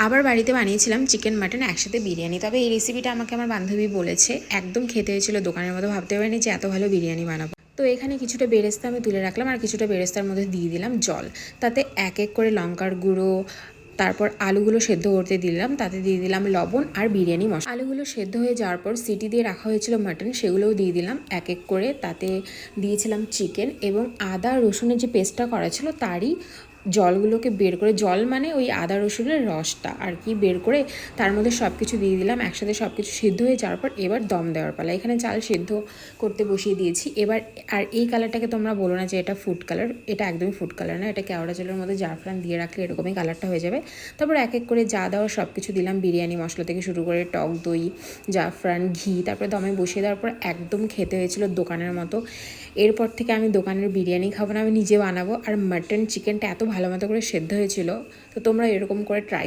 আবার বাড়িতে বানিয়েছিলাম চিকেন মাটন একসাথে বিরিয়ানি। তবে এই রেসিপিটা আমাকে আমার বান্ধবী বলেছে, একদম খেতে হয়েছিল দোকানের মতো, ভাবতে পারিনি যে এত ভালো বিরিয়ানি বানাবো। তো এখানে কিছুটা বেরেস্তা আমি তুলে রাখলাম আর কিছুটা বেরেস্তার মধ্যে দিয়ে দিলাম জল। তাতে এক এক করে লঙ্কার গুঁড়ো, তারপর আলুগুলো সেদ্ধ করতে দিলাম, তাতে দিয়ে দিলাম লবণ আর বিরিয়ানি মশলা। আলুগুলো সেদ্ধ হয়ে যাওয়ার পর সিটি দিয়ে রাখা হয়েছিল মাটন, সেগুলোও দিয়ে দিলাম এক এক করে। তাতে দিয়েছিলাম চিকেন এবং আদা রসুনের যে পেস্টটা করা ছিল তারই জলগুলোকে বের করে, জল মানে ওই আদা রসুনের রসটা আর কি বের করে তার মধ্যে সব কিছু দিয়ে দিলাম। একসাথে সব কিছু সিদ্ধ হয়ে যাওয়ার পর এবার দম দেওয়ার পালা। এখানে চাল সিদ্ধ করতে বসিয়ে দিয়েছি এবার। আর এই কালারটাকে তোমরা বলো না যে এটা ফুড কালার, এটা একদমই ফুড কালার না, এটা কেওড়া জলের মধ্যে জাফরান দিয়ে রাখলে এরকমই কালারটা হয়ে যাবে। তারপর এক এক করে যা দেওয়া সব কিছু দিলাম, বিরিয়ানি মশলা থেকে শুরু করে টক দই, জাফরান, ঘি। তারপরে দমে বসিয়ে দেওয়ার পর একদম খেতে হয়েছিল দোকানের মতো। এরপর থেকে আমি দোকানের বিরিয়ানি খাবো না, আমি নিজে বানাবো। আর মাটন চিকেনটা এত ভালো মতো করে সেদ্ধ হয়েছিল, তো তোমরা এরকম করে ট্রাই